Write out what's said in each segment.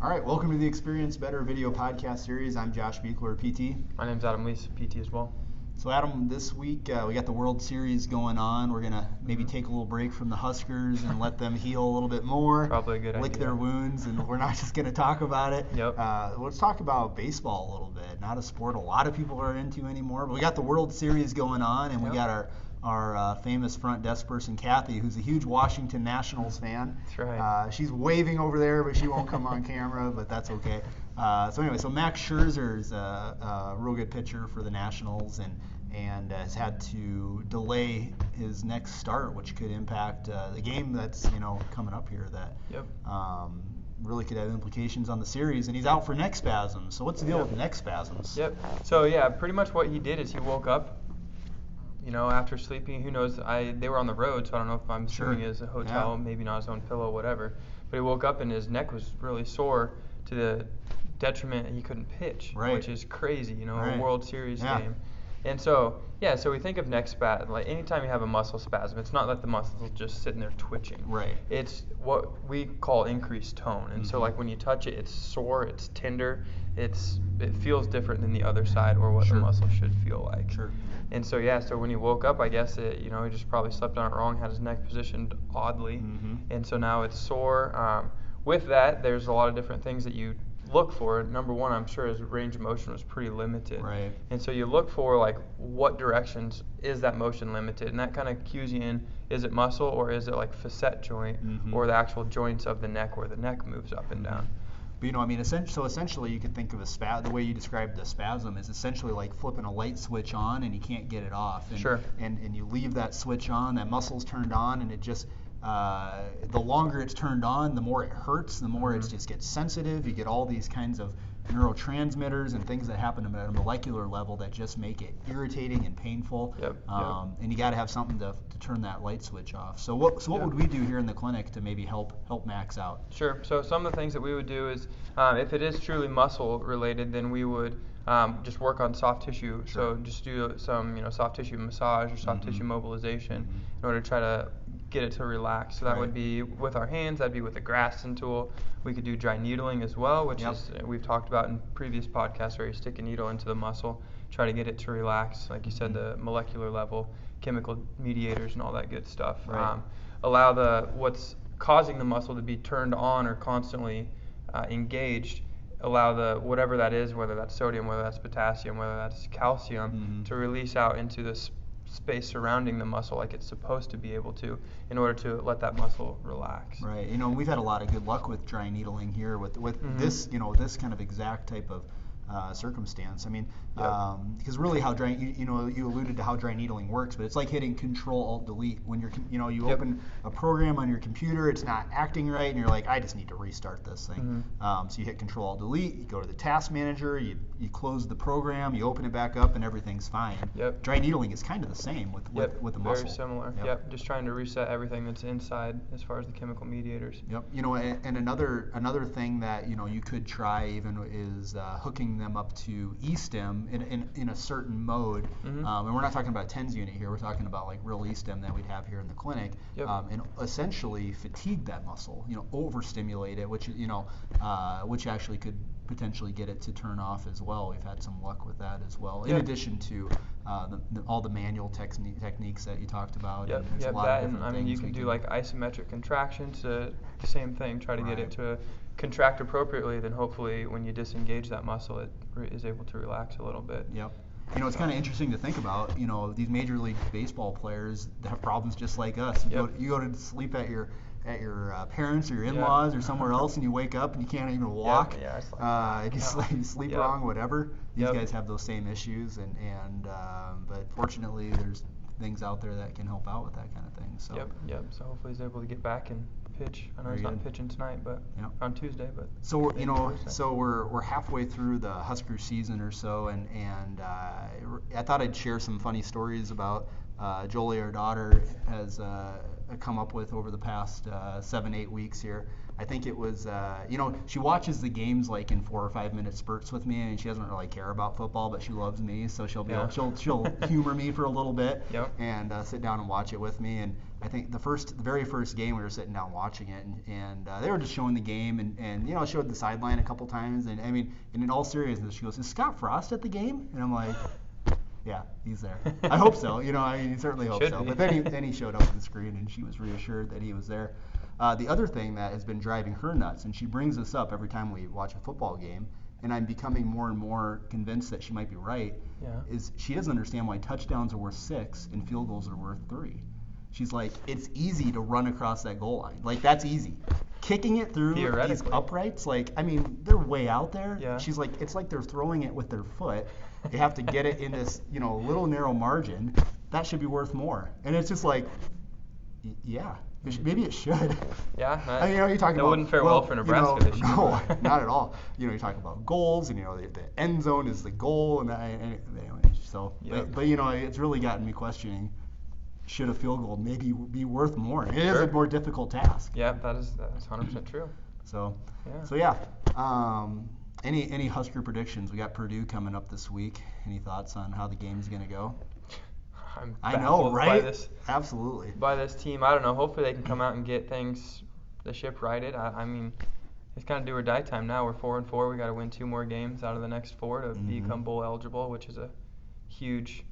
All right, welcome to the Experience Better video podcast series. I'm Josh Buechler, PT. My name's Adam Lees, PT as well. So Adam, this week we got the World Series going on. We're going to maybe take a little break from the Huskers and let them heal a little bit more. Probably a good idea. Lick their wounds, and we're not just going to talk about it. Yep. Let's talk about baseball a little bit. Not a sport a lot of people are into anymore, but we got the World Series going on, and we got our famous front desk person, Kathy, who's a huge Washington Nationals fan. That's right. She's waving over there, but she won't come on camera, but that's okay. So Max Scherzer's a real good pitcher for the Nationals, and has had to delay his next start, which could impact the game that's coming up here. That really could have implications on the series, and he's out for neck spasms. So what's the deal with neck spasms? Yep. So pretty much what he did is he woke up, after sleeping. Who knows? They were on the road, so I don't know if I'm assuming it's a hotel, maybe not his own pillow, whatever. But he woke up and his neck was really sore to the detriment he couldn't pitch, which is crazy. A World Series game. And so we think of neck spasm, like anytime you have a muscle spasm, it's not that the muscle's just sitting there twitching. Right. It's what we call increased tone. And so like when you touch it, it's sore, it's tender, it feels different than the other side or what the muscle should feel like. Sure. And so when he woke up, I guess he just probably slept on it wrong, had his neck positioned oddly. And so now it's sore. With that, there's a lot of different things that you look for. Number one, I'm sure his range of motion was pretty limited. Right. And so you look for like what directions is that motion limited, and that kind of cues you in, is it muscle or is it like facet joint or the actual joints of the neck where the neck moves up and down. But essentially you could think of the way you described the spasm is essentially like flipping a light switch on and you can't get it off. And, and you leave that switch on, that muscle's turned on, and it just the longer it's turned on, the more it hurts, the more it just gets sensitive. You get all these kinds of neurotransmitters and things that happen at a molecular level that just make it irritating and painful. And you got to have something to turn that light switch off. So what would we do here in the clinic to maybe help Max out? Sure. So some of the things that we would do is, if it is truly muscle related, then we would just work on soft tissue. So just do some soft tissue massage or soft tissue mobilization in order to try to get it to relax. So that would be with our hands, that'd be with a Graston tool. We could do dry needling as well, which is we've talked about in previous podcasts, where you stick a needle into the muscle, try to get it to relax, like you said, the molecular level, chemical mediators and all that good stuff. Allow what's causing the muscle to be turned on or constantly engaged, allow the whatever that is, whether that's sodium, whether that's potassium, whether that's calcium, to release out into this space surrounding the muscle like it's supposed to be able to, in order to let that muscle relax. Right. We've had a lot of good luck with dry needling here with this this kind of exact type of circumstance. Because really how dry you alluded to how dry needling works, but it's like hitting Control-Alt-Delete when you open a program on your computer, it's not acting right, and you're like, I just need to restart this thing. So you hit Control-Alt-Delete, you go to the task manager, you close the program, you open it back up, and everything's fine. Dry needling is kind of the same with the muscle. Very similar. Just trying to reset everything that's inside as far as the chemical mediators. And another thing that you could try even is hooking them up to E-stim in a certain mode. And we're not talking about a TENS unit here, we're talking about like real E-stim that we'd have here in the clinic. And essentially fatigue that muscle, overstimulate it, which actually could potentially get it to turn off as well. We've had some luck with that as well, in addition to all the manual techniques that you talked about. You can do like isometric contractions, the same thing, try to get it to contract appropriately, then hopefully when you disengage that muscle, it is able to relax a little bit. It's kind of interesting to think about, these Major League Baseball players have problems just like us. You go to sleep at your parents or your in-laws or somewhere else, and you wake up and you can't even walk. You sleep wrong, whatever. These guys have those same issues, but fortunately there's things out there that can help out with that kind of thing. So So hopefully he's able to get back and pitch. I know he's not pitching tonight, but on Tuesday. But so we're halfway through the Husker season or so, and I thought I'd share some funny stories about Jolie, our daughter, has come up with over the past 7-8 weeks here. I think it was, she watches the games like in 4 or 5 minute spurts with me, and she doesn't really care about football, but she loves me, so she'll she'll humor me for a little bit and sit down and watch it with me. And I think the very first game we were sitting down watching it, and they were just showing the game, and showed the sideline a couple times, and I mean, and in all seriousness, she goes, "Is Scott Frost at the game?" And I'm like, "Yeah, he's there." I hope so. I certainly hope so. But then he showed up on the screen, and she was reassured that he was there. The other thing that has been driving her nuts, and she brings this up every time we watch a football game, and I'm becoming more and more convinced that she might be right, is she doesn't understand why touchdowns are worth 6 and field goals are worth 3. She's like, it's easy to run across that goal line. Like, that's easy. Kicking it through these uprights, like, I mean, they're way out there. Yeah. She's like, it's like they're throwing it with their foot. They have to get it in this, little narrow margin. That should be worth more. And it's just like, yeah. Maybe it should. Yeah. I mean, you talk about. That wouldn't fare well for Nebraska this year. No, not at all. You talk about goals, and the end zone is the goal, and anyway. So, but it's really gotten me questioning. Should a field goal maybe be worth more? It is a more difficult task. Yeah, that's 100% true. So, any Husker predictions? We got Purdue coming up this week. Any thoughts on how the game's gonna go? I know, right? Absolutely. By this team, I don't know. Hopefully they can come out and get the ship righted. I mean, it's kind of do or die time now. We're 4-4. We got to win 2 more games out of the next 4 to become bowl eligible, which is a huge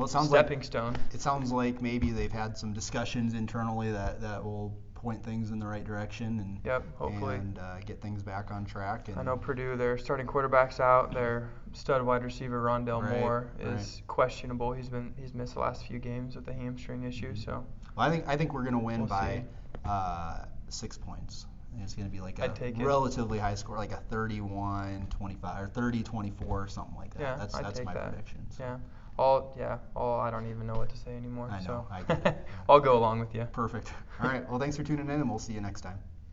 stepping stone. It sounds like maybe they've had some discussions internally that will point things in the right direction and hopefully and get things back on track. And I know Purdue, their starting quarterback's out. Their stud wide receiver Rondell Moore is questionable. He's missed the last few games with a hamstring issue. So I think we're gonna win by 6 points. And it's gonna be like a relatively high score, like a 31-25 or 30-24, something like that. Yeah, that's my prediction. So. Yeah. I don't even know what to say anymore. I know. So I'll go along with you. Perfect. All right. Well, thanks for tuning in, and we'll see you next time.